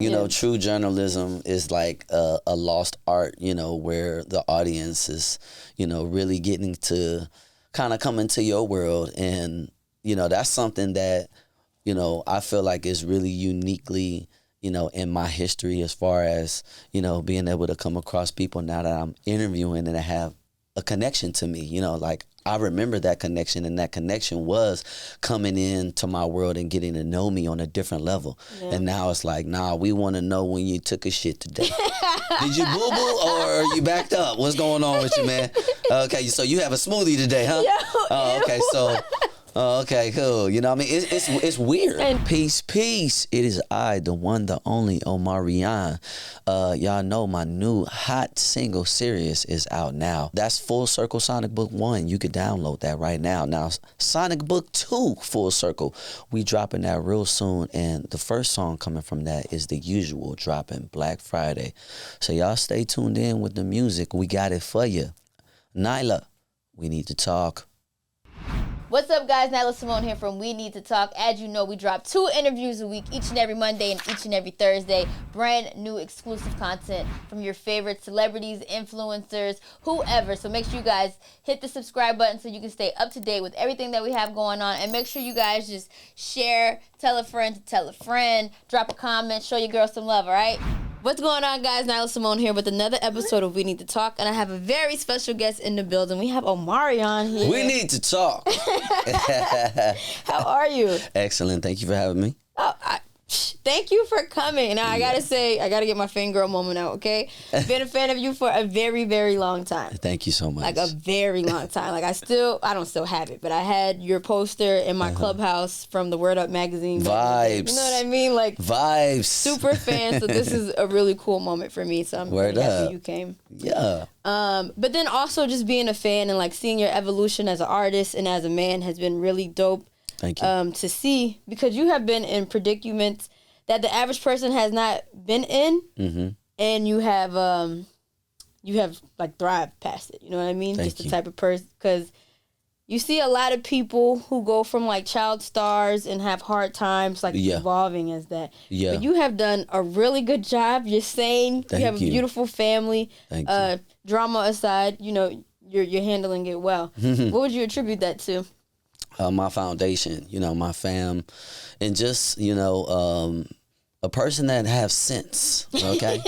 You know, true journalism is like a lost art, you know, where the audience is, you know, really getting to kind of come into your world. And, you know, that's something that, you know, I feel like is really uniquely, you know, in my history as far as, you know, being able to come across people now that I'm interviewing and have a connection to me, you know, like I remember that connection, and that connection was coming into my world and getting to know me on a different level. Yeah. And now it's like, nah, we want to know when you took a shit today. Did you boo-boo or are you backed up? What's going on with you, man? Okay, so you have a smoothie today, huh? Yo, okay, so... okay, cool. You know what I mean? It's weird. And peace. It is I, the one, the only Omarion. Y'all know my new hot single, Serious, is out now. That's Full Circle Sonic Book 1. You could download that right now. Now, Sonic Book 2, Full Circle, we dropping that real soon. And the first song coming from that is The Usual, dropping Black Friday. So y'all stay tuned in with the music. We got it for you. Nyla, we need to talk. What's up, guys? Nyla Symone here from We Need to Talk. As you know, we drop 2 interviews a week, each and every Monday and each and every Thursday. Brand new exclusive content from your favorite celebrities, influencers, whoever. So make sure you guys hit the subscribe button so you can stay up to date with everything that we have going on. And make sure you guys just share, tell a friend to tell a friend, drop a comment, show your girl some love, all right? What's going on, guys? Nyla Symone here with another episode of We Need to Talk, and I have a very special guest in the building. We have Omarion here. We need to talk. How are you? Excellent. Thank you for having me. Oh, thank you for coming. Now, I gotta say, I gotta get my fangirl moment out, okay? Been a fan of you for a very, very long time. Thank you so much. Like a very long time. Like I don't still have it, but I had your poster in my clubhouse from the Word Up magazine. Vibes. You know what I mean? Like vibes. Super fan. So this is a really cool moment for me. So I'm really happy you came. Yeah. But then also just being a fan and like seeing your evolution as an artist and as a man has been really dope. Thank you. To see, because you have been in predicaments that the average person has not been in, and you have like thrived past it. You know what I mean? Thank Just the you. type of person, because you see a lot of people who go from like child stars and have hard times, like evolving as that. Yeah. But you have done a really good job. You're sane. You have a beautiful family. Thank you. Drama aside, you know you're handling it well. What would you attribute that to? My foundation, you know, my fam, and just, you know, a person that have sense, okay?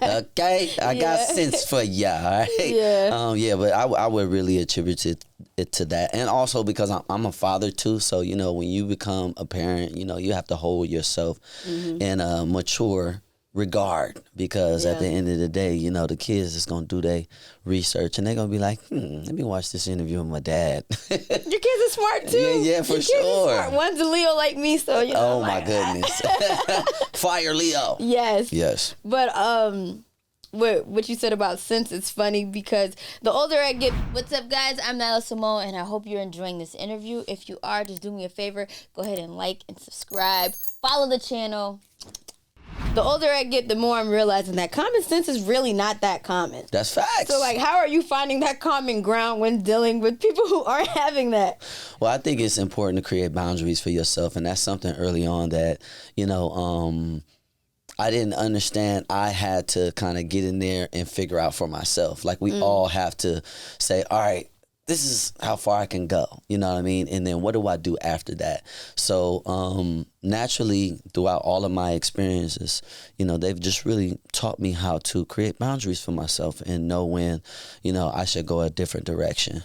Okay? I got sense for ya, all right? Yeah. But I would really attribute it to that. And also because I'm a father too, so, you know, when you become a parent, you know, you have to hold yourself in a mature regard, because at the end of the day, you know, the kids is gonna do their research and they're gonna be like, let me watch this interview with my dad. Your kids are smart too. Yeah, for sure. One's a Leo like me, so you know. Oh my goodness. Fire Leo. Yes. But what you said about sense is funny, because the older I get. What's up, guys? I'm Nyla Symone, and I hope you're enjoying this interview. If you are, just do me a favor, go ahead and like and subscribe, follow the channel. The older I get, the more I'm realizing that common sense is really not that common. That's facts. So, like, how are you finding that common ground when dealing with people who aren't having that? Well, I think it's important to create boundaries for yourself, and that's something early on that, you know, I didn't understand. I had to kind of get in there and figure out for myself. Like, we all have to say, all right, this is how far I can go, you know what I mean? And then what do I do after that? So naturally, throughout all of my experiences, you know, they've just really taught me how to create boundaries for myself and know when, you know, I should go a different direction.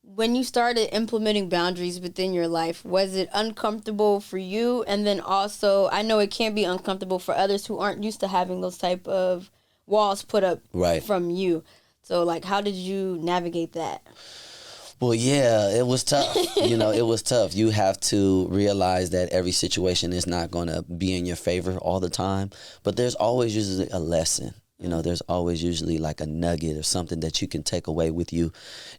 When you started implementing boundaries within your life, was it uncomfortable for you? And then also, I know it can be uncomfortable for others who aren't used to having those type of walls put up from you. So, like, how did you navigate that? Well, yeah, it was tough. You know, it was tough. You have to realize that every situation is not going to be in your favor all the time. But there's always usually a lesson. You know, there's always usually like a nugget or something that you can take away with you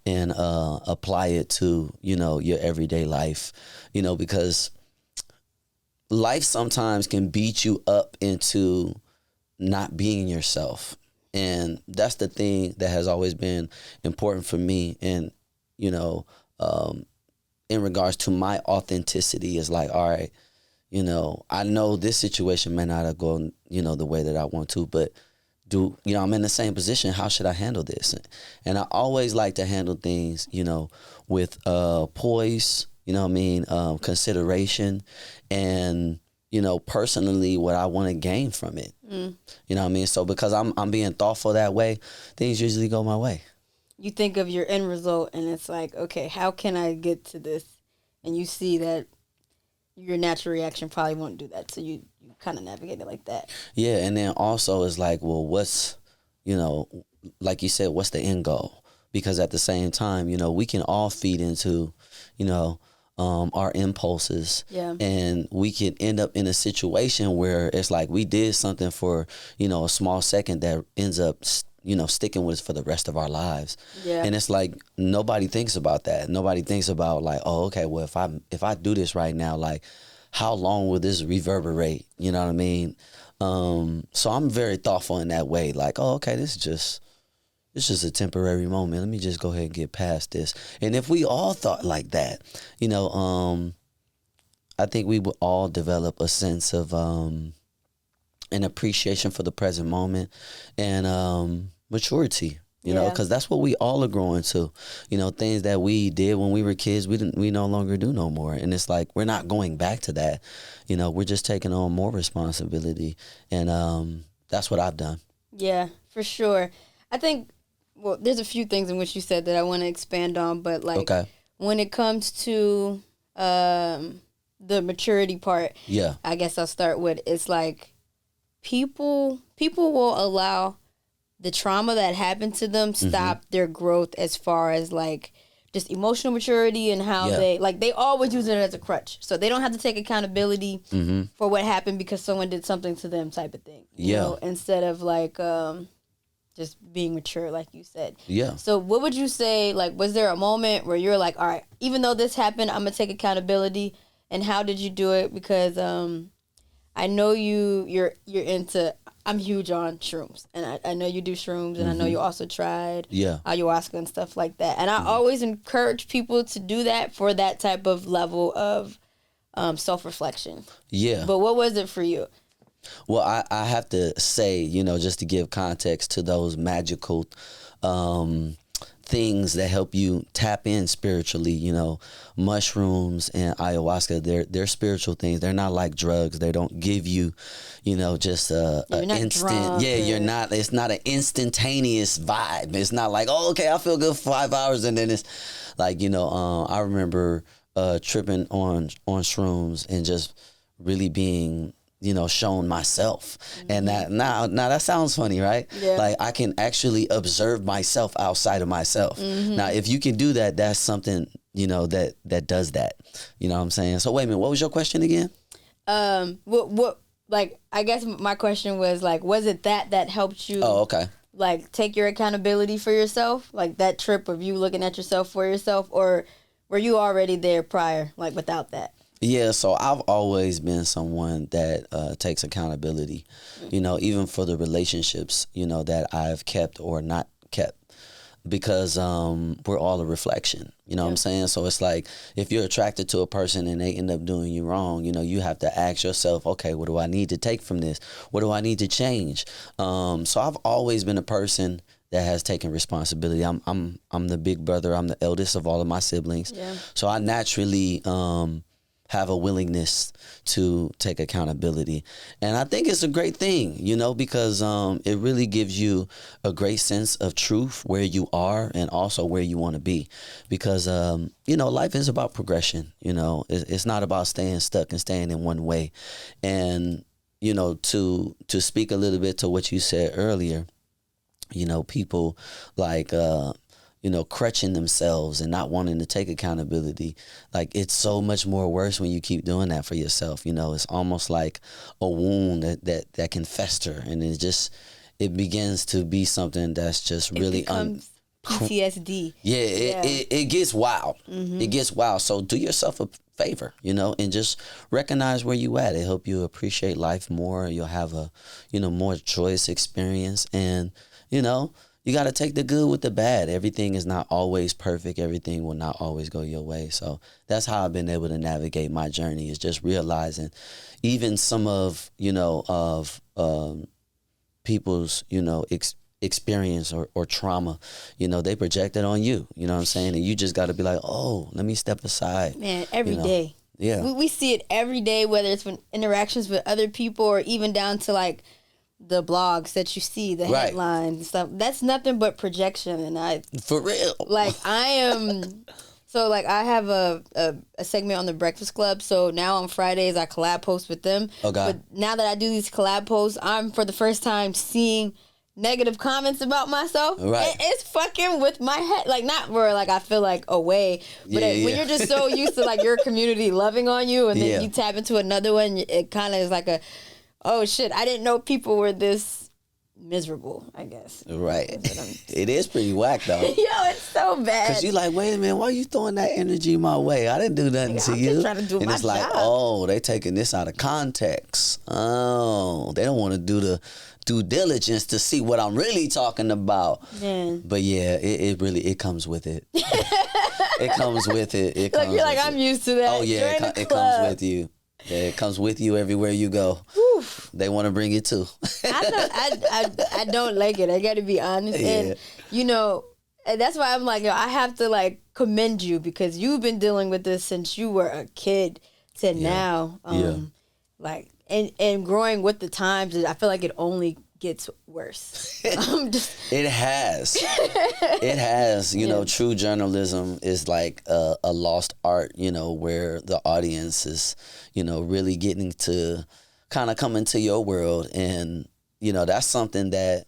and apply it to, you know, your everyday life. You know, because life sometimes can beat you up into not being yourself. And that's the thing that has always been important for me. And, you know, in regards to my authenticity, is like, all right, you know, I know this situation may not have gone, you know, the way that I want to, but I'm in the same position. How should I handle this? And I always like to handle things, you know, with poise, you know what I mean, consideration, and, you know, personally what I want to gain from it. You know what I mean? So because I'm being thoughtful that way, things usually go my way. You think of your end result and it's like, okay, how can I get to this? And you see that your natural reaction probably won't do that. So you kind of navigate it like that. Yeah, and then also it's like, well, what's, you know, like you said, what's the end goal? Because at the same time, you know, we can all feed into, you know, our impulses. Yeah. And we can end up in a situation where it's like we did something for, you know, a small second that ends up, you know, sticking with us for the rest of our lives. Yeah. And it's like nobody thinks about that. Nobody thinks about like, oh, okay, well, if I do this right now, like, how long will this reverberate? You know what I mean? So I'm very thoughtful in that way. Like, oh, okay, this is just a temporary moment. Let me just go ahead and get past this. And if we all thought like that, you know, I think we would all develop a sense of an appreciation for the present moment and maturity. You know, because that's what we all are growing to. You know, things that we did when we were kids, we no longer do no more. And it's like we're not going back to that. You know, we're just taking on more responsibility. And that's what I've done. Yeah, for sure. I think, well, there's a few things in which you said that I want to expand on. But, like, when it comes to the maturity part, I guess I'll start with, it's like people will allow the trauma that happened to them stop their growth as far as, like, just emotional maturity and how they always use it as a crutch. So they don't have to take accountability for what happened because someone did something to them type of thing. You know, instead of, like, just being mature, like you said. Yeah. So what would you say, like, was there a moment where you're like, all right, even though this happened, I'm going to take accountability? And how did you do it? Because I know you're into... I'm huge on shrooms, and I know you do shrooms, and I know you also tried ayahuasca and stuff like that. And I always encourage people to do that for that type of level of self-reflection. Yeah. But what was it for you? Well, I have to say, you know, just to give context to those magical things that help you tap in spiritually, you know, mushrooms and ayahuasca, they're spiritual things. They're not like drugs. They don't give you, you know, just an instant. Yeah, you're not. It's not an instantaneous vibe. It's not like, oh, okay, I feel good for 5 hours, and then it's like, you know, I remember tripping on shrooms and just really being, you know, shown myself. And that now that sounds funny, right? Yeah. Like I can actually observe myself outside of myself. Now, if you can do that, that's something, you know, that does that. You know what I'm saying? So wait a minute, what was your question again? What like, I guess my question was, like, was it that helped you? Oh, okay. Like, take your accountability for yourself? Like that trip of you looking at yourself for yourself, or were you already there prior, like without that? Yeah, so I've always been someone that takes accountability, you know, even for the relationships, you know, that I've kept or not kept, because we're all a reflection, you know what I'm saying? So it's like, if you're attracted to a person and they end up doing you wrong, you know, you have to ask yourself, okay, what do I need to take from this? What do I need to change? So I've always been a person that has taken responsibility. I'm the big brother. I'm the eldest of all of my siblings. Yeah. So I naturally have a willingness to take accountability. And I think it's a great thing, you know, because it really gives you a great sense of truth where you are and also where you want to be. Because, you know, life is about progression, you know. It's not about staying stuck and staying in one way. And, you know, to speak a little bit to what you said earlier, you know, people like, you know, crutching themselves and not wanting to take accountability. Like, it's so much more worse when you keep doing that for yourself. You know, it's almost like a wound that can fester, and it begins to be something that's just really PTSD. It gets wild. It gets wild. So do yourself a favor, you know, and just recognize where you at. It help you appreciate life more. You'll have a, you know, more joyous experience, and, you know, you got to take the good with the bad. Everything is not always perfect. Everything will not always go your way. So that's how I've been able to navigate my journey, is just realizing even some of, people's, experience or trauma, they project it on you, you know what I'm saying? And you just got to be like, oh, let me step aside. Man, every day. Yeah. We see it every day, whether it's when interactions with other people or even down to like the blogs that you see, the headlines and stuff. That's nothing but projection. And for real. Like I am, so like I have a segment on the Breakfast Club. So now on Fridays I collab post with them. Oh God. But now that I do these collab posts, I'm for the first time seeing negative comments about myself. Right. It's fucking with my head. Like not where like I feel like away, but when you're just so used to like your community loving on you, and then you tap into another one, it kind of is like oh shit, I didn't know people were this miserable, I guess. Right. It is pretty whack though. Yo, it's so bad. Because you like, wait a minute, why you throwing that energy my way? I didn't do nothing to you. Just trying to do and my it's like, job. oh, they taking this out of context. Oh, they don't want to do the due diligence to see what I'm really talking about. Man. But yeah, it comes with it. It comes with it. It comes you're like, I'm used to that. Oh yeah, it comes with you. Yeah, it comes with you everywhere you go. Whew. They want to bring it too. I don't like it. I got to be honest. Yeah. And, and that's why I'm like, I have to like commend you, because you've been dealing with this since you were a kid to now. Like, and growing with the times, I feel like it only gets worse. It has. It has. True journalism is like a lost art, where the audience is, really getting to kind of come into your world. And, that's something that,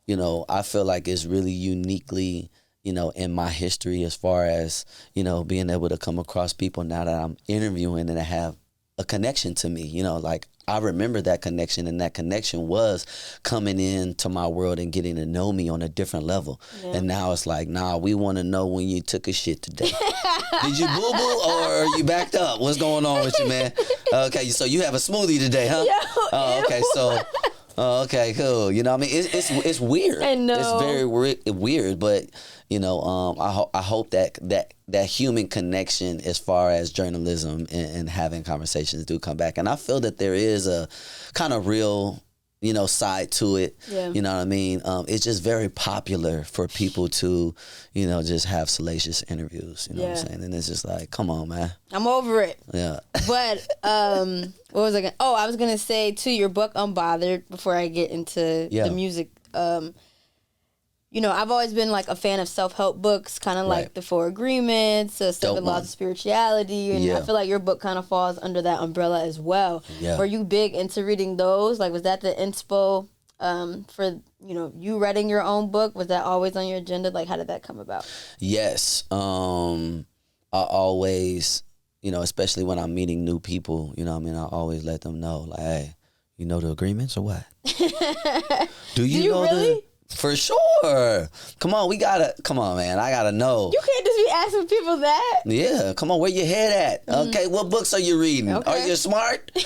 I feel like is really uniquely, in my history, as far as, being able to come across people now that I'm interviewing and have a connection to me, like I remember that connection, and that connection was coming into my world and getting to know me on a different level. Yeah. And now it's like, nah, we want to know when you took a shit today. Did you boo-boo or you backed up? What's going on with you, man? Okay, so you have a smoothie today, huh? Yo, okay, so... okay, cool. You know what I mean? It's weird. I know. It's very weird, but I hope that human connection, as far as journalism and having conversations, do come back. And I feel that there is a kind of real, side to it. Yeah. You know what I mean? It's just very popular for people to, just have salacious interviews. You know what I'm saying? And it's just like, come on, man. I'm over it. Yeah. But what was I going to... Oh, I was going to say, to your book, Unbothered, before I get into the music. I've always been like a fan of self-help books, kind of like The Four Agreements, Seven Laws of Spirituality, and I feel like your book kind of falls under that umbrella as well. Yeah. Were you big into reading those? Like, was that the inspo for you writing your own book? Was that always on your agenda? Like, how did that come about? Yes, I always, especially when I'm meeting new people, I always let them know, like, hey, you know the agreements or what? Do you know really? For sure. Come on, man. I gotta know. You can't just be asking people that. Yeah, come on, where your head at? Okay, what books are you reading? Okay. Are you smart? You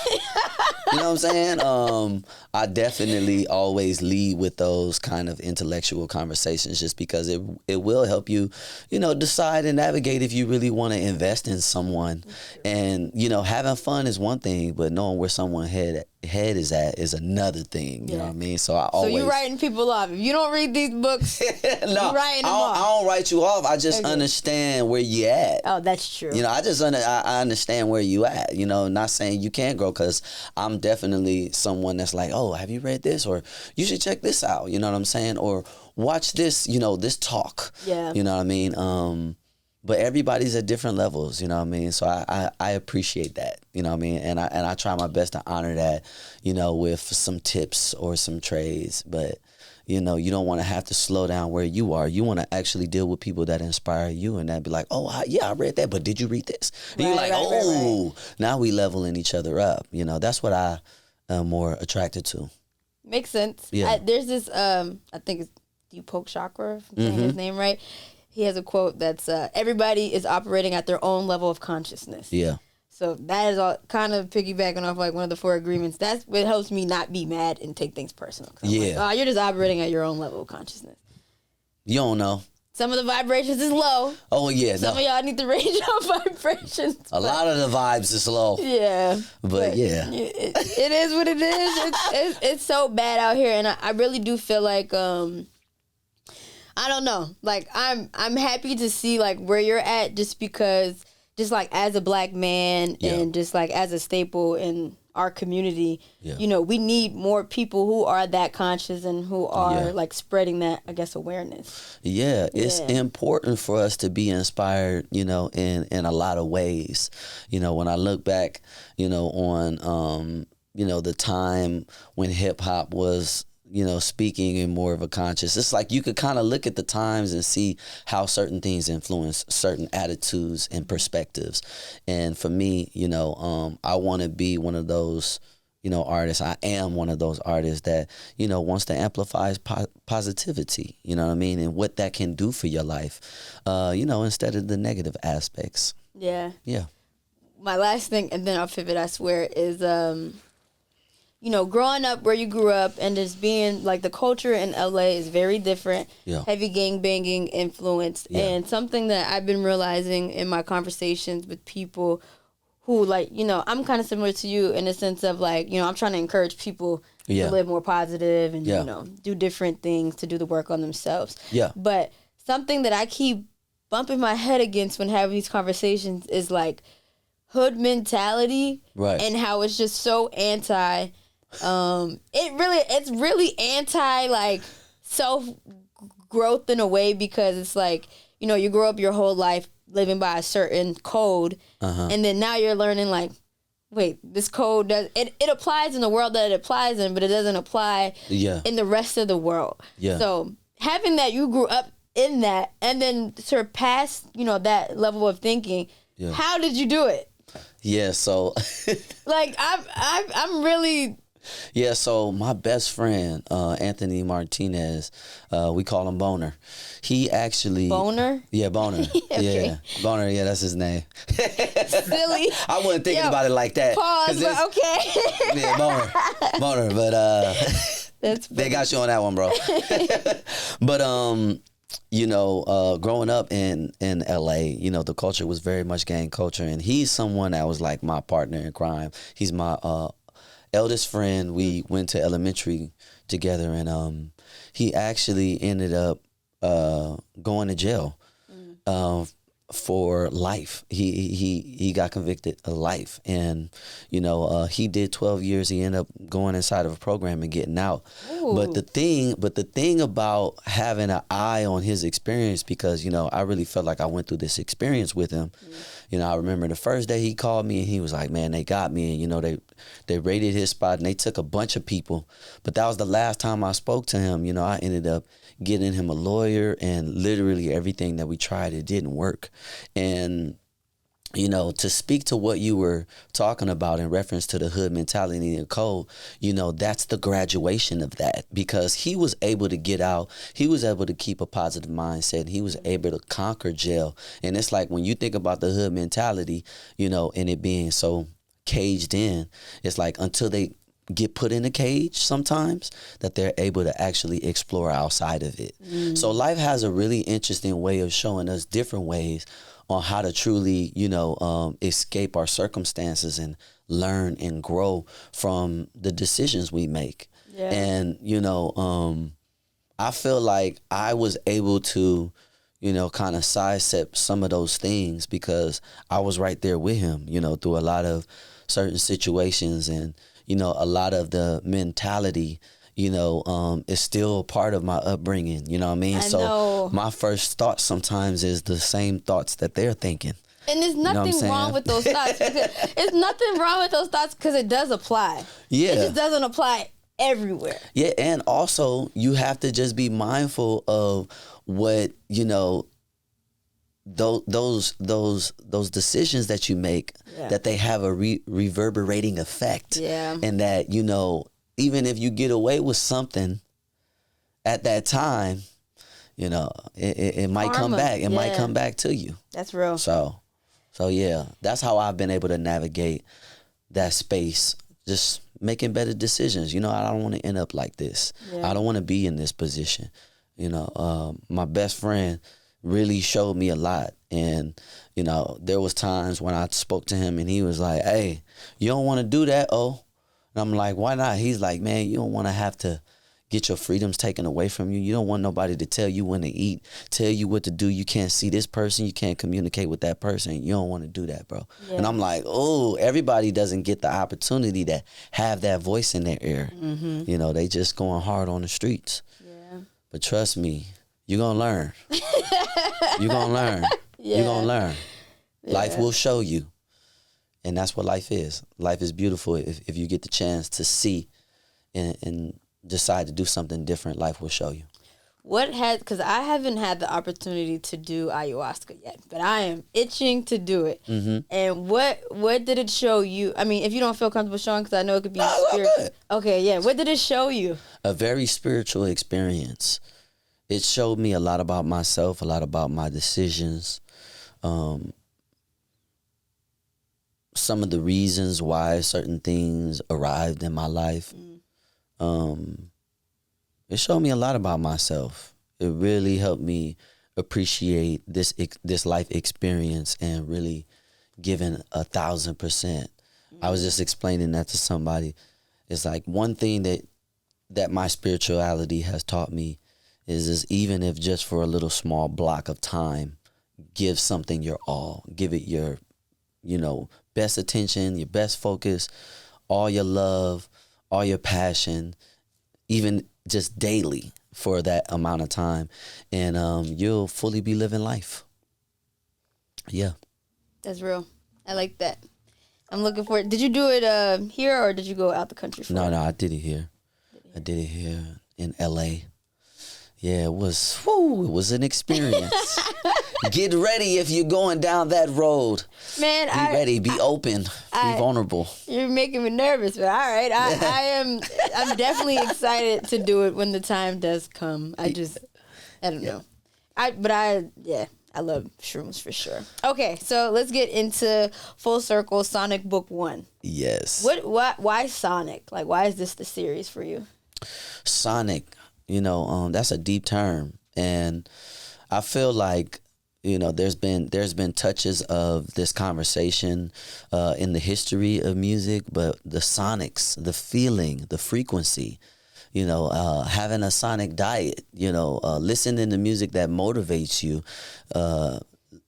know what I'm saying? I definitely always lead with those kind of intellectual conversations, just because it will help you, decide and navigate if you really want to invest in someone. And, having fun is one thing, but knowing where someone's head is at is another thing. You know what I mean? So you writing people off. If you don't read these books, no, you writing them off. I don't write you off. I just understand where you at. Oh, that's true. I understand where you at. Not saying you can't grow, because I'm definitely someone that's like, oh, have you read this? Or you should check this out. You know what I'm saying? Or watch this, this talk. Yeah. You know what I mean? But everybody's at different levels, you know what I mean? So I appreciate that, you know what I mean? And I try my best to honor that, with some tips or some trades. But, you don't want to have to slow down where you are. You want to actually deal with people that inspire you, and that be like, oh, I read that, but did you read this? And you're like, now we leveling each other up. That's what I am more attracted to. Makes sense. Yeah. There's this, I think it's Deepak Chakra, if I'm saying his name right. He has a quote that's, everybody is operating at their own level of consciousness. Yeah. So that is all kind of piggybacking off like one of the four agreements. That's what helps me not be mad and take things personal. Yeah. Like, you're just operating at your own level of consciousness. You don't know. Some of the vibrations is low. Oh, yeah. Some of y'all need to raise your vibrations. A lot of the vibes is low. Yeah. But yeah. It is what it is. It's so bad out here. And I really do feel like, I don't know. Like, I'm happy to see, like, where you're at just because, just, like, as a black man and just, like, as a staple in our community, you know, we need more people who are that conscious and who are like spreading that, I guess, awareness. Yeah, it's important for us to be inspired, you know, in a lot of ways. You know, when I look back, you know, on, you know, the time when hip hop was, you know, speaking in more of a conscious, it's like you could kind of look at the times and see how certain things influence certain attitudes and perspectives. And for me, you know, I want to be one of those, you know, artists. I am one of those artists that, you know, wants to amplify positivity, you know what I mean? And what that can do for your life, you know, instead of the negative aspects. Yeah. Yeah. My last thing, and then I'll pivot, I swear, is, you know, growing up where you grew up and just being, like, the culture in LA is very different. Yeah. Heavy gangbanging influenced. Yeah. And something that I've been realizing in my conversations with people who, like, you know, I'm kind of similar to you in the sense of, like, you know, I'm trying to encourage people to live more positive and, you know, do different things to do the work on themselves. Yeah. But something that I keep bumping my head against when having these conversations is, like, hood mentality. Right. And how it's just so anti... it's really anti, like, self growth in a way, because it's like, you know, you grow up your whole life living by a certain code, and then now you're learning, like, wait, this code it applies in the world that it applies in, but it doesn't apply in the rest of the world. So having that, you grew up in that and then surpass, you know, that level of thinking, how did you do it? So like, I'm really... Yeah, so my best friend, Anthony Martinez, we call him Boner. He actually... Boner? Yeah, Boner. Okay. Yeah, Boner, yeah, that's his name. Silly. I wasn't thinking about it like that. Pause, but okay. Yeah, Boner, but that's they got you on that one, bro. But, you know, growing up in LA, you know, the culture was very much gang culture, and he's someone that was like my partner in crime. He's my... eldest friend. We went to elementary together, and he actually ended up going to jail for life. He got convicted of life, and you know, he did 12 years. He ended up going inside of a program and getting out. Ooh. But the thing about having an eye on his experience, because you know, I really felt like I went through this experience with him. You know, I remember the first day he called me and he was like, man, they got me. And, you know, they raided his spot and they took a bunch of people. But that was the last time I spoke to him. You know, I ended up getting him a lawyer, and literally everything that we tried, it didn't work. And, you know, to speak to what you were talking about in reference to the hood mentality and code, you know, that's the graduation of that, because he was able to get out. He was able to keep a positive mindset. He was able to conquer jail. And it's like, when you think about the hood mentality, you know, and it being so caged in, it's like until they get put in a cage sometimes that they're able to actually explore outside of it. So life has a really interesting way of showing us different ways on how to truly, you know, escape our circumstances and learn and grow from the decisions we make. Yeah. And, you know, I feel like I was able to, you know, kind of sidestep some of those things because I was right there with him, you know, through a lot of certain situations. And, you know, a lot of the mentality, you know, is still part of my upbringing, you know what I mean? So my first thought sometimes is the same thoughts that they're thinking. And there's nothing wrong with those thoughts. There's nothing wrong with those thoughts because it does apply. Yeah. It just doesn't apply everywhere. Yeah, and also you have to just be mindful of what, you know, those decisions that you make, that they have a reverberating effect. Yeah. And that, you know, even if you get away with something at that time, you know, it might come back. It might come back to you. That's real. So yeah, that's how I've been able to navigate that space, just making better decisions. You know, I don't want to end up like this. Yeah. I don't want to be in this position. My best friend really showed me a lot. And, there was times when I spoke to him and he was like, hey, you don't want to do that, oh. And I'm like, why not? He's like, man, you don't want to have to get your freedoms taken away from you. You don't want nobody to tell you when to eat, tell you what to do. You can't see this person. You can't communicate with that person. You don't want to do that, bro. Yeah. And I'm like, oh, everybody doesn't get the opportunity to have that voice in their ear. Mm-hmm. They just going hard on the streets. Yeah. But trust me, you're going to learn. You're going to learn. Yeah. You're going to learn. Yeah. Life will show you. And that's what life is. Life is beautiful if you get the chance to see and decide to do something different. Life will show you. Because I haven't had the opportunity to do ayahuasca yet, but I am itching to do it. Mm-hmm. And what did it show you? I mean, if you don't feel comfortable showing, because I know it could be spiritual. Okay, yeah. What did it show you? A very spiritual experience. It showed me a lot about myself, a lot about my decisions, some of the reasons why certain things arrived in my life. It showed me a lot about myself. It really helped me appreciate this life experience and really giving 1,000%. I was just explaining that to somebody. It's like one thing that my spirituality has taught me is even if just for a little small block of time, give something your all. Give it your, best attention, your best focus, all your love, all your passion, even just daily for that amount of time. And you'll fully be living life. Yeah. That's real. I like that. I'm looking for it. Did you do it here or did you go out the country for it? No, I did it here. I did it here in LA. Yeah, it was an experience. Get ready if you're going down that road. Man, be ready, be open, be vulnerable. You're making me nervous, but all right. I'm definitely excited to do it when the time does come. I don't know. I love shrooms for sure. Okay, so let's get into full circle Sonic Book 1. Yes. Why Sonic? Like, why is this the series for you? Sonic, that's a deep term, and I feel like there's been touches of this conversation in the history of music, but the sonics, the feeling, the frequency, having a sonic diet, listening to music that motivates you,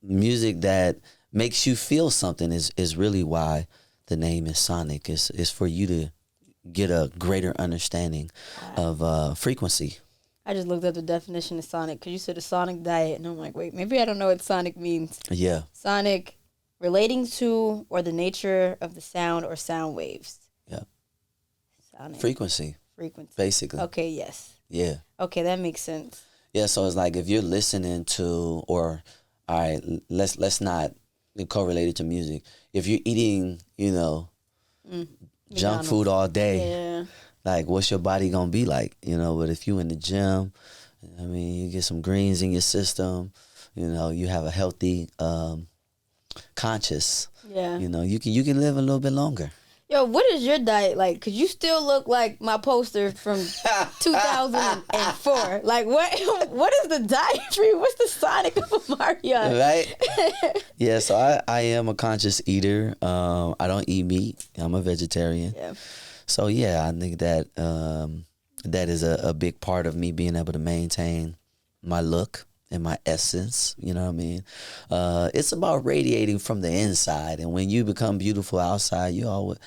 music that makes you feel something is really why the name is Sonic. Is for you to get a greater understanding of frequency. I just looked up the definition of sonic because you said a sonic diet, and I'm like, wait, maybe I don't know what sonic means. Yeah. Sonic, relating to or the nature of the sound or sound waves. Yeah. Sonic. Frequency. Basically. Okay, yes. Yeah. Okay, that makes sense. Yeah, so it's like if you're listening to, or, all right, let's not correlate it to music. If you're eating, junk food all day. Yeah. Like, what's your body gonna be like? But if you in the gym, you get some greens in your system, you have a healthy conscious. Yeah. You can live a little bit longer. Yo, what is your diet like? Because you still look like my poster from 2004. Like, what is the diet for you? What's the Sonic of Omarion? Right? Yeah, so I am a conscious eater. I don't eat meat. I'm a vegetarian. Yeah. So, yeah, I think that that is a big part of me being able to maintain my look and my essence. You know what I mean? It's about radiating from the inside. And when you become beautiful outside,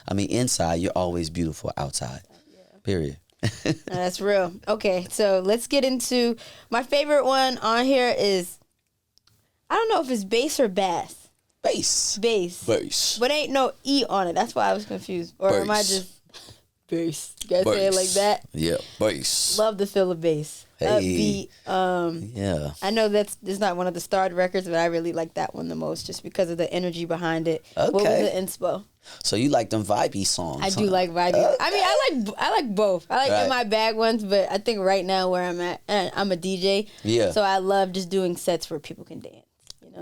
inside, you're always beautiful outside. Yeah. Period. That's real. Okay, so let's get into my favorite one on here is, I don't know if it's bass or bass. Bass. But ain't no E on it. That's why I was confused. Or am I just... Bass. You guys say it like that? Yeah, bass. Love the feel of bass. Hey. Upbeat. Yeah. I know that's not one of the starred records, but I really like that one the most just because of the energy behind it. Okay. What was the inspo? So you like them vibey songs? I do like vibey. Okay. I like both. I like in my bag ones, but I think right now where I'm at, and I'm a DJ. Yeah. So I love just doing sets where people can dance.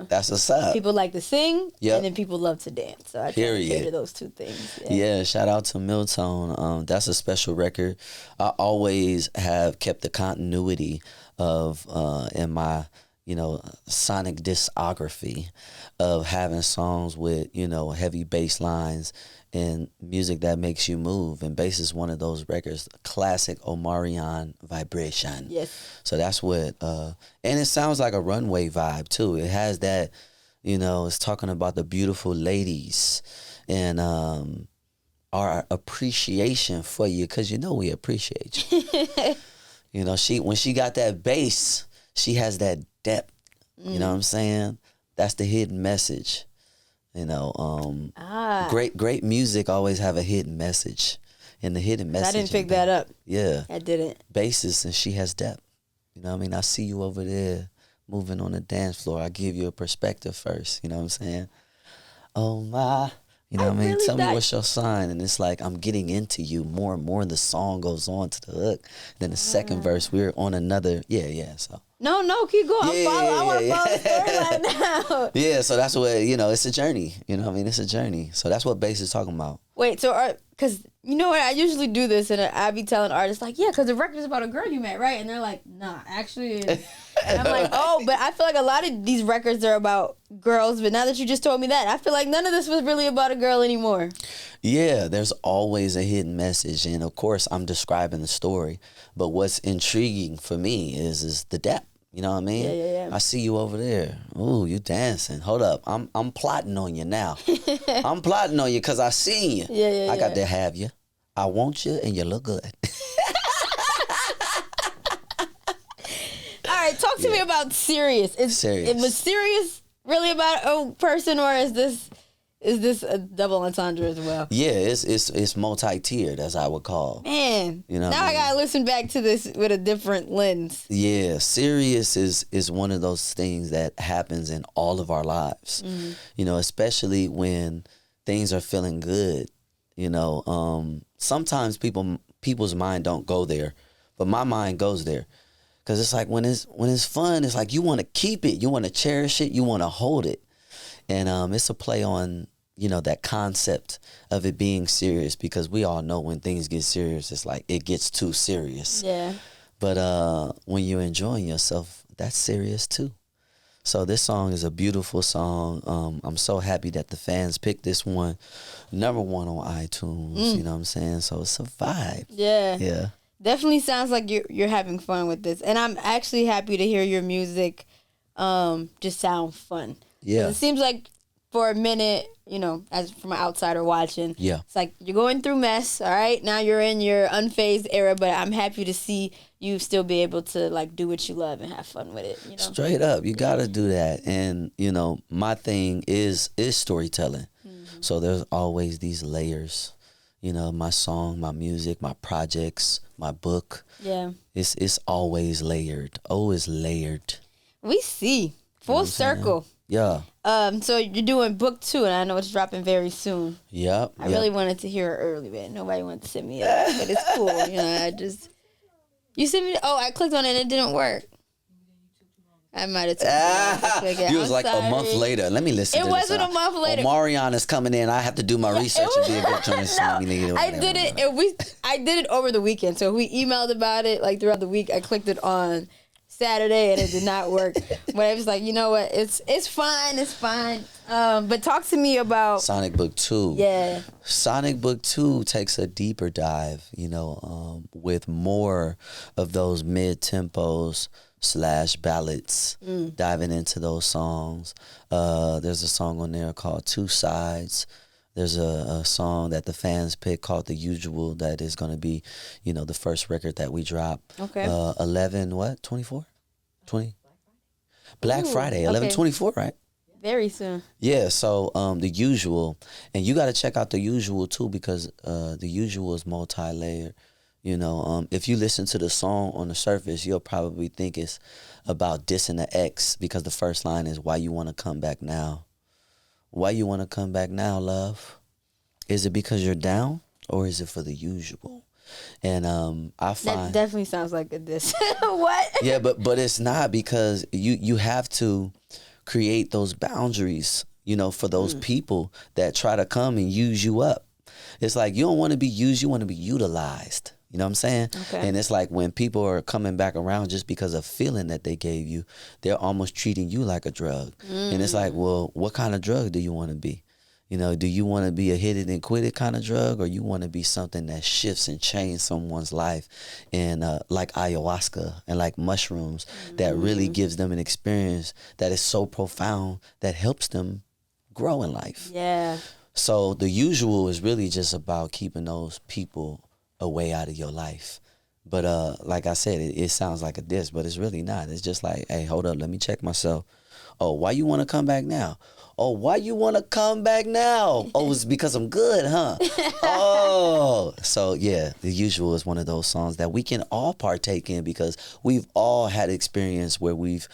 That's what's up. People like to sing, Yep. and then people love to dance. So I try to cater those two things. Yeah, shout out to Milltone. That's a special record. I always have kept the continuity of in my sonic discography of having songs with heavy bass lines and music that makes you move. And bass is one of those records, classic Omarion vibration. Yes. So that's what, and it sounds like a runway vibe too. It has that, it's talking about the beautiful ladies and our appreciation for you, because we appreciate you. When she got that bass, she has that depth. You know what I'm saying? That's the hidden message. Great music always have a hidden message, and the hidden message. I didn't pick that up. Yeah, I didn't. Basis, and she has depth. You know what I mean? I see you over there moving on the dance floor. I give you a perspective first. You know what I'm saying? Oh my. You know what I mean? Really Tell me what's your sign. And it's like, I'm getting into you more and more. And the song goes on to the hook. Then the second verse, we're on another. Yeah. So. No, keep going. I want to follow the story right now. Yeah, so that's what, it's a journey. You know what I mean? It's a journey. So that's what bass is talking about. Wait, so because you know what? I usually do this, and I be telling artists, like, yeah, because the record is about a girl you met, right? And they're like, nah, actually. And I'm like, oh, but I feel like a lot of these records are about girls, but now that you just told me that, I feel like none of this was really about a girl anymore. Yeah, there's always a hidden message, and of course, I'm describing the story. But what's intriguing for me is the depth. You know what I mean? Yeah. I see you over there. Ooh, you dancing. Hold up. I'm plotting on you now. I'm plotting on you because I seen you. Yeah. I got to have you. I want you, and you look good. All right, talk to me about Serious. Serious. It was Serious really about a person, or is this a double entendre as well? Yeah, it's multi-tiered, as I would call. Man, you know, now I gotta listen back to this with a different lens. Yeah, Serious is one of those things that happens in all of our lives. Mm-hmm. Especially when things are feeling good. Sometimes people's mind don't go there, but my mind goes there. Cause it's like when it's fun, it's like you want to keep it, you want to cherish it, you want to hold it, and it's a play on that concept of it being serious, because we all know when things get serious, it's like it gets too serious. Yeah. But when you're enjoying yourself, that's serious too. So this song is a beautiful song. I'm so happy that the fans picked this one, number 1 on iTunes. You know what I'm saying? So it's a vibe. Yeah. Yeah. Definitely sounds like you're having fun with this, and I'm actually happy to hear your music just sound fun. Yeah. It seems like for a minute, as from an outsider watching, yeah, it's like you're going through mess. All right, now you're in your unfazed era, but I'm happy to see you still be able to like do what you love and have fun with it. Straight up, you gotta do that. And my thing is storytelling. Mm-hmm. So there's always these layers. My song, my music, my projects, my book. Yeah. It's always layered. Always layered. We see. Full circle. Yeah. So you're doing book 2, and I know it's dropping very soon. Yep. I really wanted to hear it early, but nobody wanted to send me up. But it's cool. You sent me. I clicked on it and it didn't work. I might have took it. You was like sorry. A month later. Let me listen to this. It wasn't a month later. Omarion is coming in. I have to do my research and be a good journalist. I did it. I did it over the weekend. So we emailed about it like throughout the week. I clicked it on Saturday and it did not work. But I was like, you know what? It's fine. It's fine. But talk to me about Sonic Book 2. Yeah. Sonic Book 2 takes a deeper dive, with more of those mid-tempos / ballads, diving into those songs. There's a song on there called Two Sides. There's a song that the fans pick called The Usual that is going to be, the first record that we drop. Okay. 24? 20? Black Friday, 11/24, right? Very soon. Yeah, so The Usual. And you got to check out The Usual, too, because The Usual is multi-layered. If you listen to the song on the surface, you'll probably think it's about dissing the ex, because the first line is, why you want to come back now? Why you want to come back now, love? Is it because you're down, or is it for the usual? And I find that definitely sounds like a diss. What? Yeah, but it's not, because you have to create those boundaries, for those people that try to come and use you up. It's like you don't want to be used, you want to be utilized. You know what I'm saying? Okay. And it's like when people are coming back around just because of feeling that they gave you, they're almost treating you like a drug. And it's like, well, what kind of drug do you want to be? Do you want to be a hit it and quit it kind of drug, or you want to be something that shifts and changes someone's life, and like ayahuasca and like mushrooms that really gives them an experience that is so profound that helps them grow in life. Yeah. So the usual is really just about keeping those people away out of your life. But like I said, it sounds like a diss, but it's really not. It's just like, hey, hold up, let me check myself. Oh, why you want to come back now? Oh, why you want to come back now? Oh, it's because I'm good, huh? Oh, so yeah, the usual is one of those songs that we can all partake in because we've all had experience where we've,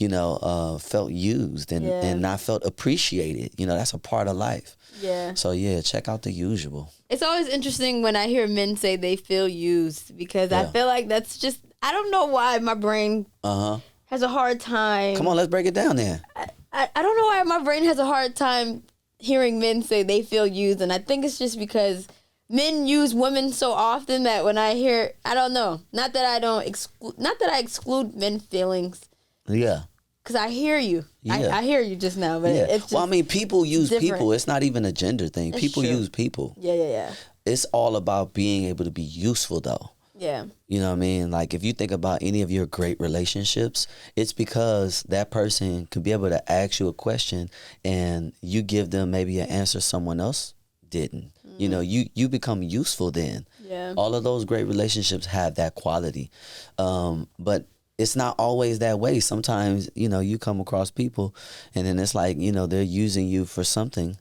felt used and not felt appreciated. That's a part of life. Yeah. So yeah, check out the usual. It's always interesting when I hear men say they feel used because I feel like that's just, I don't know why my brain has a hard time. Come on, let's break it down then. I don't know why my brain has a hard time hearing men say they feel used, and I think it's just because men use women so often that when I hear, I don't know, not that I exclude men feelings. Yeah. Because I hear you. Yeah. I hear you just now, but it's just, well, I mean, people use different. people. It's not even a gender thing. That's People true. use people. Yeah. It's all about being able to be useful, though. Yeah. You know what I mean? Like, if you think about any of your great relationships, it's because that person could be able to ask you a question and you give them maybe an answer someone else didn't. You become useful then. Yeah. All of those great relationships have that quality. But it's not always that way. Sometimes, you come across people and then it's like, they're using you for something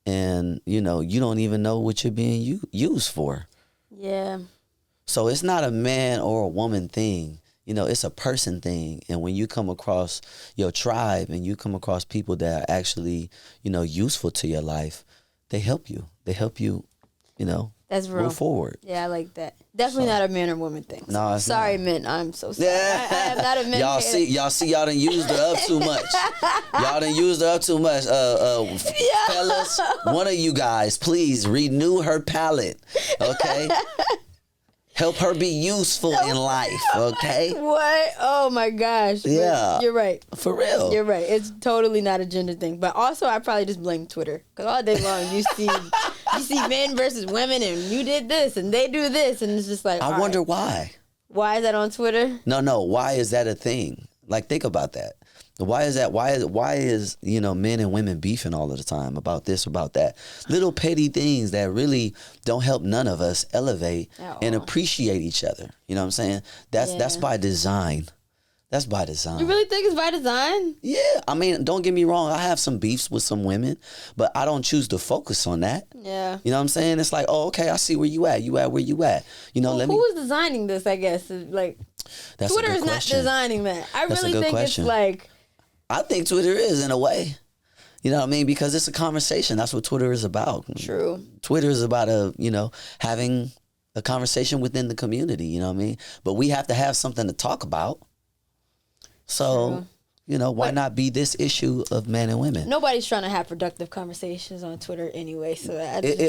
and, you don't even know what you're being used for. Yeah. So it's not a man or a woman thing. It's a person thing. And when you come across your tribe and you come across people that are actually, useful to your life, they help you. They help you, That's real. move forward. Yeah, I like that. Definitely not a man or woman thing. No, it's sorry, not. Men. I'm so sorry. I am not a man. Y'all done used her up too much. Y'all done used her up too much. Fellas, one of you guys, please renew her palate. Okay? Help her be useful in life, okay? What? Oh my gosh. Yeah. But you're right. For real. You're right. It's totally not a gender thing. But also, I probably just blame Twitter. Because all day long, you see men versus women, and you did this, and they do this, and it's just like, I wonder why. Why is that on Twitter? No. Why is that a thing? Like, think about that. Why is that? Why is men and women beefing all of the time about this, about that? Little petty things that really don't help none of us elevate and appreciate each other. You know what I'm saying? That's by design. That's by design. You really think it's by design? Yeah. I mean, don't get me wrong. I have some beefs with some women, but I don't choose to focus on that. Yeah. You know what I'm saying? It's like, oh, okay, I see where you at. You at where you at. Who is designing this, I guess? Like, that's Twitter is not designing that. I really think question. It's like... I think Twitter is, in a way. You know what I mean? Because it's a conversation. That's what Twitter is about. True. Twitter is about having a conversation within the community, you know what I mean? But we have to have something to talk about. So, why not be this issue of men and women? Nobody's trying to have productive conversations on Twitter anyway, so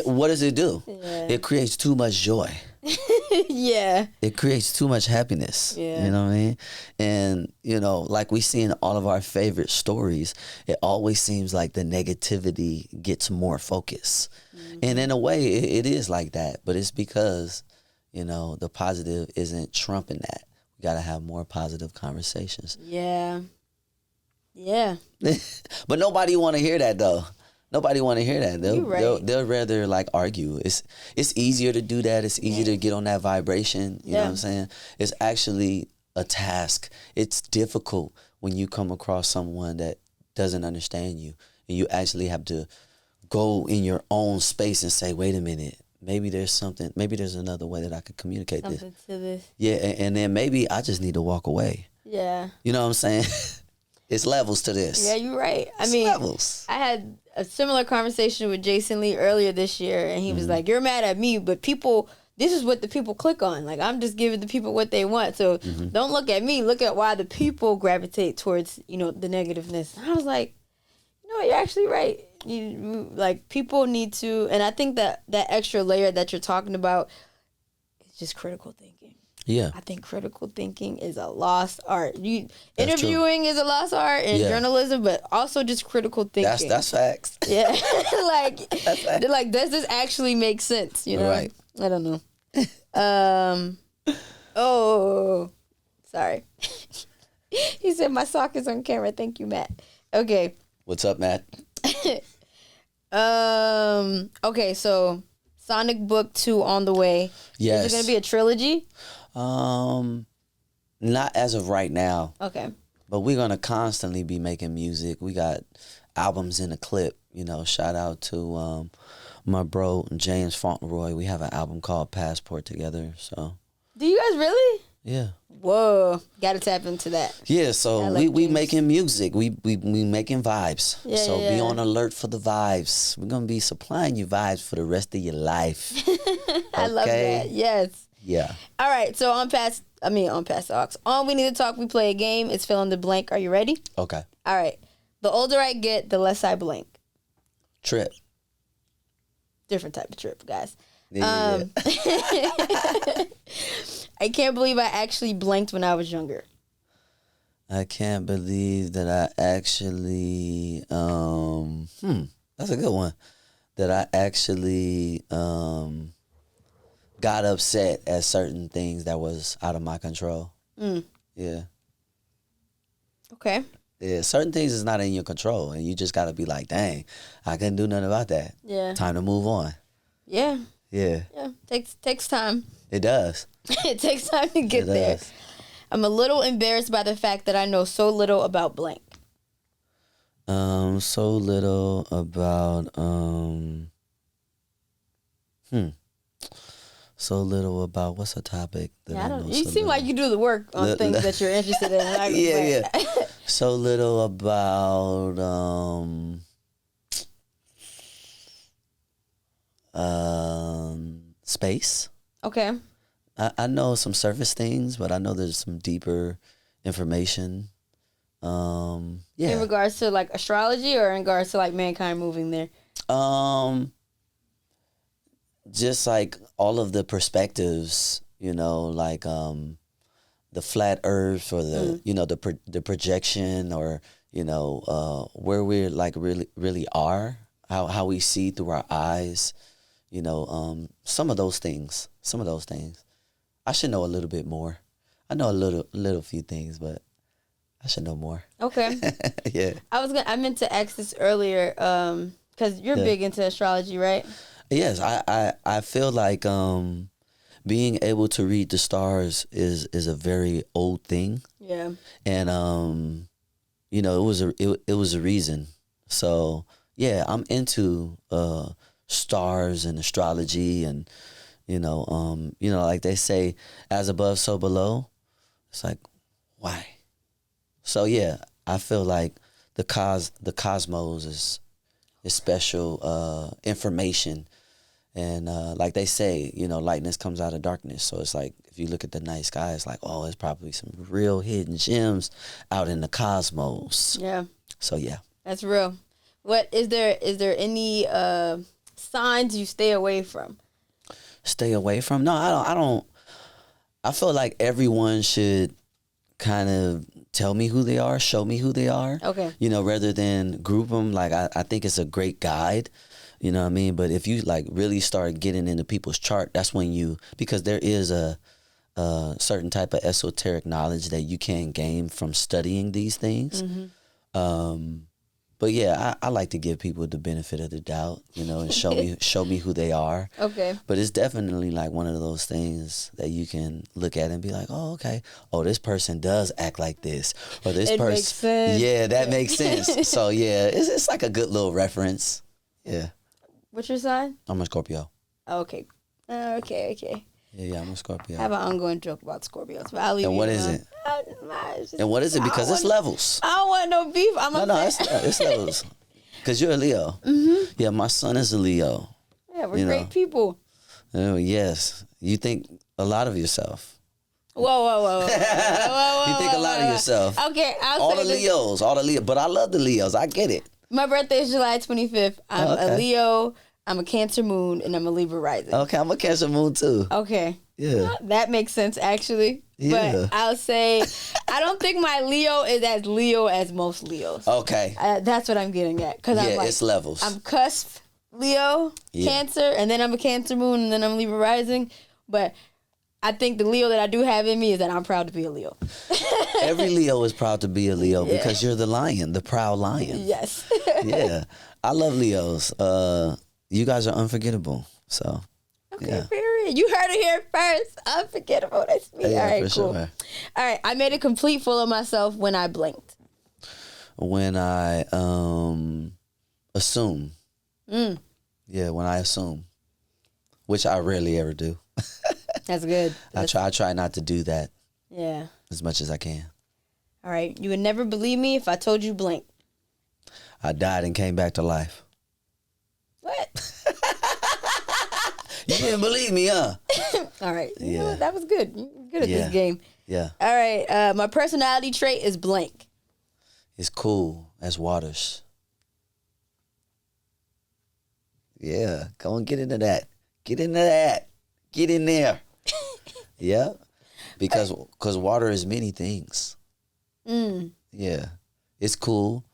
what does it do? Yeah. It creates too much joy. Yeah. It creates too much happiness. Yeah. You know what I mean? And, like we see in all of our favorite stories, it always seems like the negativity gets more focus. Mm-hmm. And in a way, it is like that. But it's because, the positive isn't trumping that. We got to have more positive conversations. Yeah. Yeah. But nobody want to hear that, though. Nobody want to hear that. They'll rather argue. It's easier to do that. It's easier to get on that vibration. You know what I'm saying? It's actually a task. It's difficult when you come across someone that doesn't understand you, and you actually have to go in your own space and say, "Wait a minute, maybe there's another way that I could communicate something to this." Yeah, and then maybe I just need to walk away. Yeah. You know what I'm saying? It's levels to this. Yeah, you're right. It's levels. I had a similar conversation with Jason Lee earlier this year, and he was like, "You're mad at me, but people this is what the people click on. Like, I'm just giving the people what they want. So don't look at me. Look at why the people gravitate towards, the negativeness. And I was like, you're actually right. People need to, and I think that extra layer that you're talking about is just critical thinking. Yeah. I think critical thinking is a lost art. Interviewing is a lost art in journalism, but also just critical thinking. That's facts. Yeah. Does this actually make sense? Right. I don't know. Oh, sorry. He said my sock is on camera. Thank you, Matt. Okay. What's up, Matt? Okay, so Sonic Book 2 on the way. Yes. Is it going to be a trilogy? Not as of right now. Okay. But we're gonna constantly be making music. We got albums in the clip. Shout out to my bro James Fauntleroy. We have an album called Passport together. So. Do you guys really? Yeah. Whoa, gotta tap into that. Yeah, so we making music. We making vibes. Yeah, so be on alert for the vibes. We're gonna be supplying you vibes for the rest of your life. I love that. Yes. Yeah. All right, so on Pass Talks. On We Need to Talk, we play a game. It's fill in the blank. Are you ready? Okay. All right. The older I get, the less I blank. Trip. Different type of trip, guys. Yeah. I can't believe I actually blanked when I was younger. I can't believe that I actually that's a good one. That I actually got upset at certain things that was out of my control. Yeah. Okay. Yeah, certain things is not in your control, and you just gotta be like, dang, I couldn't do nothing about that. Yeah. Time to move on. Yeah. Yeah. Yeah. Takes time. It does. It takes time to get there. I'm a little embarrassed by the fact that I know so little about blank. So little about so little about what's a topic that I know. You seem like you do the work on things that you're interested in. Yeah. So little about space. Okay. I know some surface things, but I know there's some deeper information. Yeah. In regards to like astrology, or in regards to like mankind moving there? Just like all of the perspectives, like the flat Earth, or the the projection, or where we're like really are, how we see through our eyes, some of those things. I should know a little bit more. I know a little few things, but I should know more. Okay. Yeah. I meant to ask this earlier, because you're big into astrology, right? Yes, I feel like being able to read the stars is a very old thing. Yeah. And it was a reason. So yeah, I'm into stars and astrology, and like they say, as above, so below. It's like, why? So yeah, I feel like the cosmos is special information, and like they say, lightness comes out of darkness. So it's like, if you look at the night sky, it's like, oh, there's probably some real hidden gems out in the cosmos. Yeah. So yeah, that's real. What is there any signs you stay away from? Stay away from? No, I don't. I feel like everyone should kind of tell me who they are, show me who they are. Okay. Rather than group them. Like, I think it's a great guide. You know what I mean? But if you like really start getting into people's chart, that's when because there is a certain type of esoteric knowledge that you can gain from studying these things. Mm-hmm. But yeah, I like to give people the benefit of the doubt, and show me who they are. Okay. But it's definitely like one of those things that you can look at and be like, oh, okay. Oh, this person does act like this, or this person. Makes sense. Yeah, that makes sense. So yeah, it's like a good little reference. Yeah. What's your sign? I'm a Scorpio. Okay. Okay. Yeah, I'm a Scorpio. I have an ongoing joke about Scorpios, but I'll leave and you what is it? And what is it? Because it's levels. I don't want no beef. It's levels. Because you're a Leo. Mm-hmm. Yeah, my son is a Leo. Yeah, we're great people. Oh, yes. You think a lot of yourself. Whoa. You think a lot of yourself. Okay, all the Leos. But I love the Leos. I get it. My birthday is July 25th. I'm a Leo, I'm a Cancer moon, and I'm a Libra rising. Okay, I'm a Cancer moon too. Okay. Yeah. That makes sense, actually. Yeah. But I'll say, I don't think my Leo is as Leo as most Leos. Okay. That's what I'm getting at. Cause I'm like, it's levels. I'm cusp Leo, Cancer, and then I'm a Cancer moon, and then I'm Libra rising. But I think the Leo that I do have in me is that I'm proud to be a Leo. Every Leo is proud to be a Leo because you're the lion, the proud lion. Yes. Yeah. I love Leos. You guys are unforgettable. So. Okay, period. You heard it here first. Unforgettable. That's me. Yeah, all right, for cool. sure. All right, I made a complete fool of myself when I blinked. When I assume. Yeah, when I assume, which I rarely ever do. That's good. I try not to do that. Yeah. As much as I can. All right, you would never believe me if I told you blink. I died and came back to life. What? You didn't believe me, huh? All right. You know, that was good. You're good at this game. Yeah. All right. My personality trait is blank. It's cool as waters. Yeah. Go and get into that. Get into that. Get in there. Yeah. Because water is many things. Yeah. It's cool,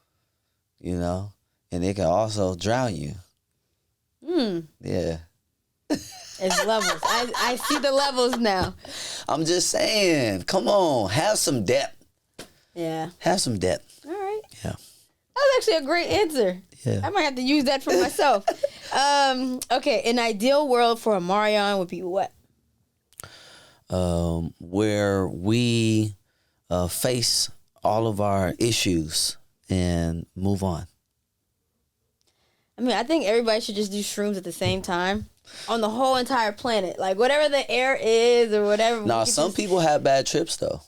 you know, and it can also drown you. Yeah. It's levels. I see the levels now. I'm just saying, come on, have some depth. Yeah. Have some depth. All right. Yeah. That was actually a great answer. Yeah. I might have to use that for myself. Okay, an ideal world for Omarion would be what? Where we face all of our issues and move on. I mean, I think everybody should just do shrooms at the same time on the whole entire planet. Like, whatever the air is or whatever. Now, some people have bad trips, though.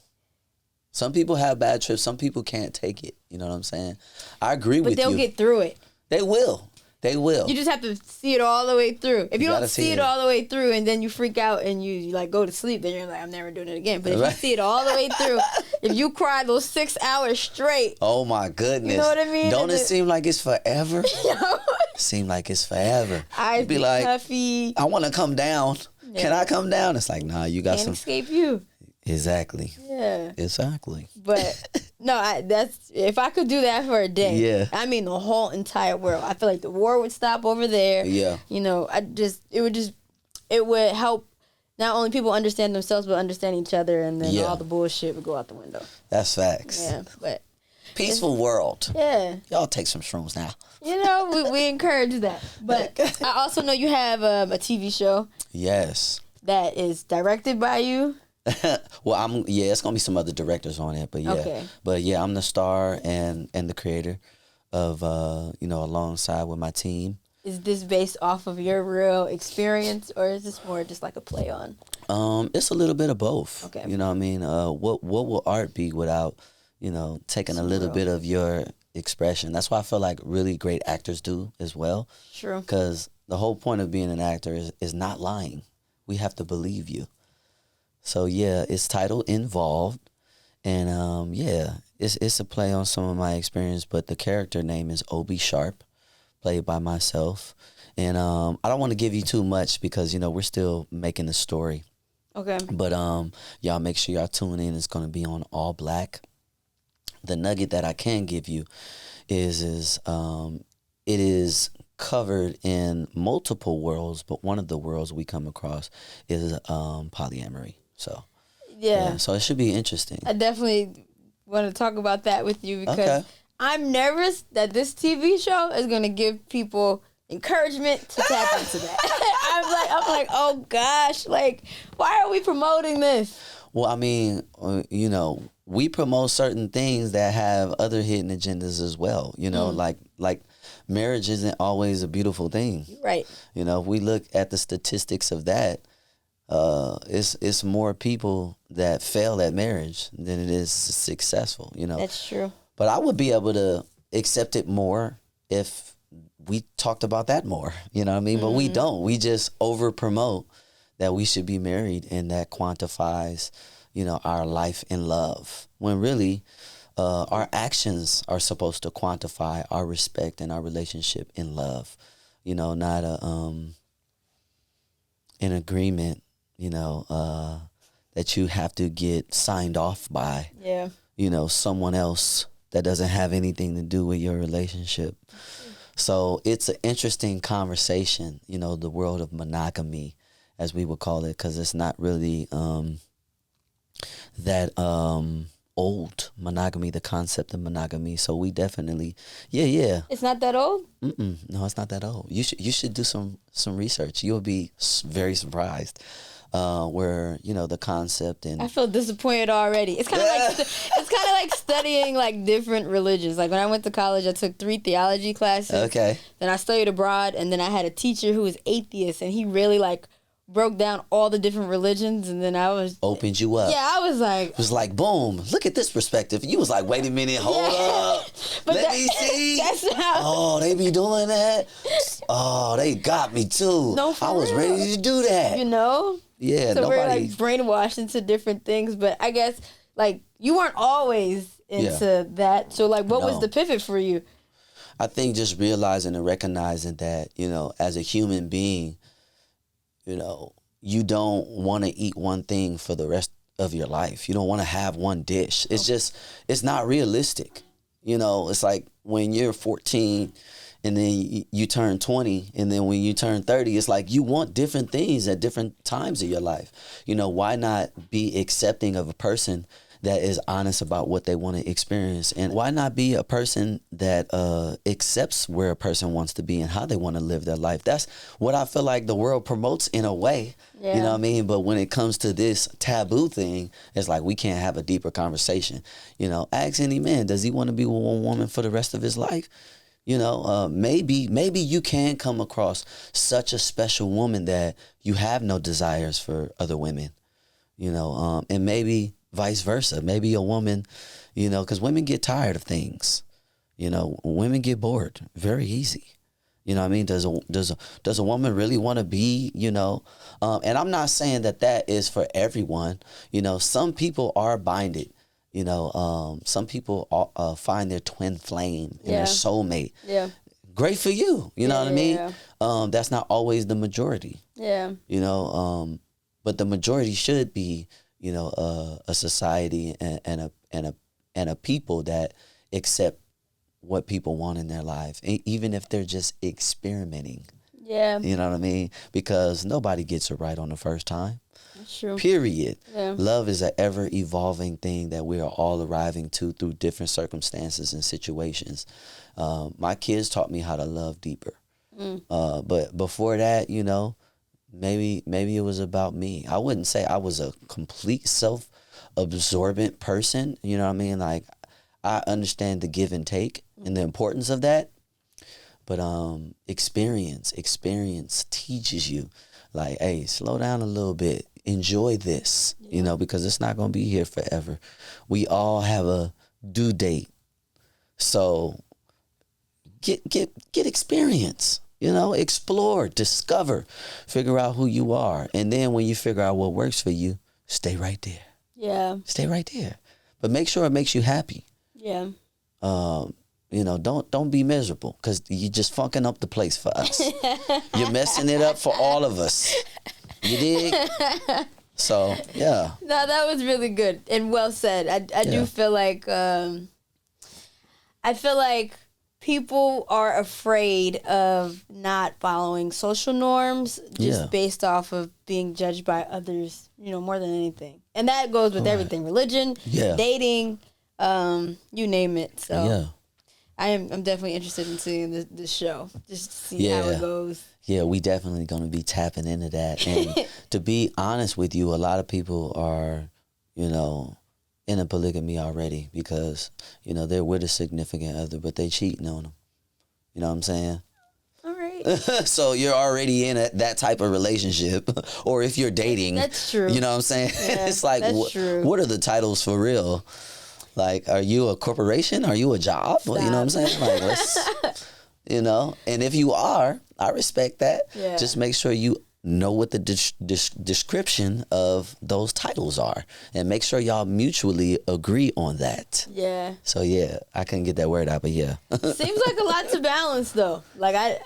Some people have bad trips. Some people can't take it. You know what I'm saying? I agree with you. But they'll get through it. They will. They will. You just have to see it all the way through. If you don't see it all the way through and then you freak out and you like go to sleep, then you're like, I'm never doing it again. But if you see it all the way through, if you cry those 6 hours straight. Oh my goodness. You know what I mean? Don't it seem like it's forever? Seem like it's forever. I'd be like, puffy. I want to come down. Yeah. Can I come down? It's like, nah, you got Can't some. escape you. Exactly. Yeah. Exactly. But no, that's if I could do that for a day. Yeah. I mean the whole entire world. I feel like the war would stop over there. Yeah. You know, it would help not only people understand themselves but understand each other, and then all the bullshit would go out the window. That's facts. Yeah, but peaceful world. Yeah. Y'all take some shrooms now. You know, we encourage that. But I also know you have a TV show. Yes. That is directed by you. Well, it's gonna be some other directors on it, but yeah. Okay. But yeah, I'm the star and the creator of alongside with my team. Is this based off of your real experience, or is this more just like a play on? It's a little bit of both. Okay. You know what I mean? What will art be without, taking a little bit of your expression? That's why I feel like really great actors do as well. True. Because the whole point of being an actor is not lying. We have to believe you. So yeah, it's titled Involved, and it's a play on some of my experience. But the character name is Obi Sharp, played by myself, and I don't want to give you too much because we're still making the story. Okay. But y'all make sure y'all tune in. It's gonna be on all black. The nugget that I can give you is it is covered in multiple worlds, but one of the worlds we come across is polyamory. So yeah, so it should be interesting. I definitely want to talk about that with you because I'm nervous that this TV show is going to give people encouragement to tap into that. I'm like, oh gosh, like why are we promoting this? Well, I mean, we promote certain things that have other hidden agendas as well. Like marriage isn't always a beautiful thing. Right. If we look at the statistics of that, it's more people that fail at marriage than it is successful. That's true. But I would be able to accept it more if we talked about that more, you know what I mean? But we don't. We just over promote that we should be married, and that quantifies, you know, our life in love, when really our actions are supposed to quantify our respect and our relationship in love, you know, not an agreement, you know, that you have to get signed off by, you know, someone else that doesn't have anything to do with your relationship. So it's an interesting conversation, you know, the world of monogamy, as we would call it, because it's not really that old, monogamy, the concept of monogamy. So we definitely, It's not that old? No, it's not that old. You should do some research. You'll be very surprised. Where, you know, the concept, and I feel disappointed already. It's kind of like studying like different religions. Like when I went to college, I took 3 theology classes. Okay. Then I studied abroad, and then I had a teacher who was atheist, and he really like broke down all the different religions, and then I was opened you up. Yeah, I was like, it was like, boom, look at this perspective. You was like, wait a minute, hold up, let me see. That's how. Oh, they be doing that. Oh, they got me too. No, for I was real. ready to do that. You know. Yeah, so nobody. we're like brainwashed into different things, but I guess like you weren't always into that. So like, what was the pivot for you? I think just realizing and recognizing that, you know, as a human being, you know, you don't want to eat one thing for the rest of your life. You don't want to have one dish. It's just, it's not realistic. You know, it's like when you're 14 and then you turn 20, and then when you turn 30, it's like you want different things at different times of your life. You know, why not be accepting of a person that is honest about what they want to experience? And why not be a person that accepts where a person wants to be and how they want to live their life? That's what I feel like the world promotes in a way. Yeah. You know what I mean? But when it comes to this taboo thing, it's like we can't have a deeper conversation. You know, ask any man, does he want to be with one woman for the rest of his life? You know, maybe you can come across such a special woman that you have no desires for other women, you know, and maybe vice versa. Maybe a woman, you know, because women get tired of things, you know, women get bored very easy. You know what I mean? Does a woman really want to be, you know, and I'm not saying that is for everyone. You know, some people are binded. You know, some people find their twin flame and their soulmate. Yeah. Great for you. You know what I mean? Yeah. That's not always the majority. Yeah. You know, but the majority should be, you know, a society and a people that accept what people want in their life, even if they're just experimenting. Yeah. You know what I mean? Because nobody gets it right on the first time. That's true. Period. Yeah. Love is an ever-evolving thing that we are all arriving to through different circumstances and situations. My kids taught me how to love deeper. But before that, you know, maybe it was about me. I wouldn't say I was a complete self-absorbent person. You know what I mean? Like, I understand the give and take and the importance of that. But experience teaches you, like, hey, slow down a little bit. Enjoy this, you know, because it's not going to be here forever. We all have a due date. So get experience, you know, explore, discover, figure out who you are. And then when you figure out what works for you, stay right there. Yeah. Stay right there. But make sure it makes you happy. Yeah. You know, don't be miserable, because you're just funking up the place for us. You're messing it up for all of us. You dig? So, yeah. No, that was really good and well said. I do feel like people are afraid of not following social norms just based off of being judged by others, you know, more than anything. And that goes with everything, religion, dating, you name it. So I'm definitely interested in seeing this show, just to see how it goes. Yeah, we definitely going to be tapping into that. And to be honest with you, a lot of people are, you know, in a polygamy already because, you know, they're with a significant other, but they cheating on them. You know what I'm saying? All right. So you're already in that type of relationship, or if you're dating. That's true. You know what I'm saying? Yeah, it's like, what are the titles for real? Like, are you a corporation? Are you a job? Well, you know what I'm saying? Like, you know. And if you are, I respect that. Yeah. Just make sure you know what the description of those titles are, and make sure y'all mutually agree on that. Yeah. So yeah, I couldn't get that word out, but yeah. Seems like a lot to balance though. Like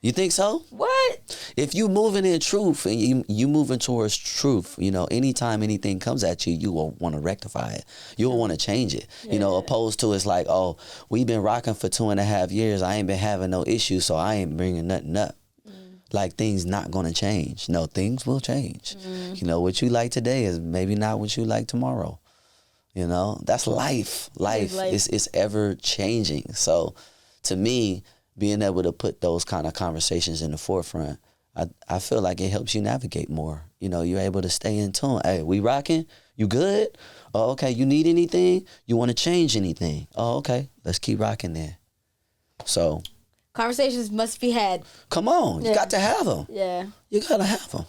You think so? What? If you moving in truth and you moving towards truth, you know, anytime anything comes at you, you will want to rectify it. You will want to change it. Yeah. You know, opposed to it's like, oh, we've been rocking for 2.5 years. I ain't been having no issues, so I ain't bringing nothing up. Like things not gonna change. No, things will change. You know, what you like today is maybe not what you like tomorrow. You know, that's life. Life is ever changing. So to me, being able to put those kind of conversations in the forefront, I feel like it helps you navigate more. You know, you're able to stay in tune. Hey, we rocking? You good? Oh, okay. You need anything? You want to change anything? Oh, okay. Let's keep rocking then. So conversations must be had. come on. You got to have them. Yeah. You got to have them.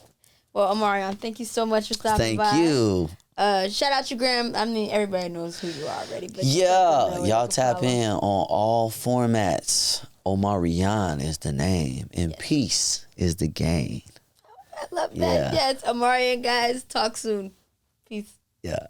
Well, Omarion, thank you so much for stopping by. Thank you. Shout out your gram. I mean, everybody knows who you are already. But yeah, y'all tap in on all formats. Omarion is the name, and peace is the gain. I love that. Yeah, it's Omarion, guys. Talk soon. Peace. Yeah.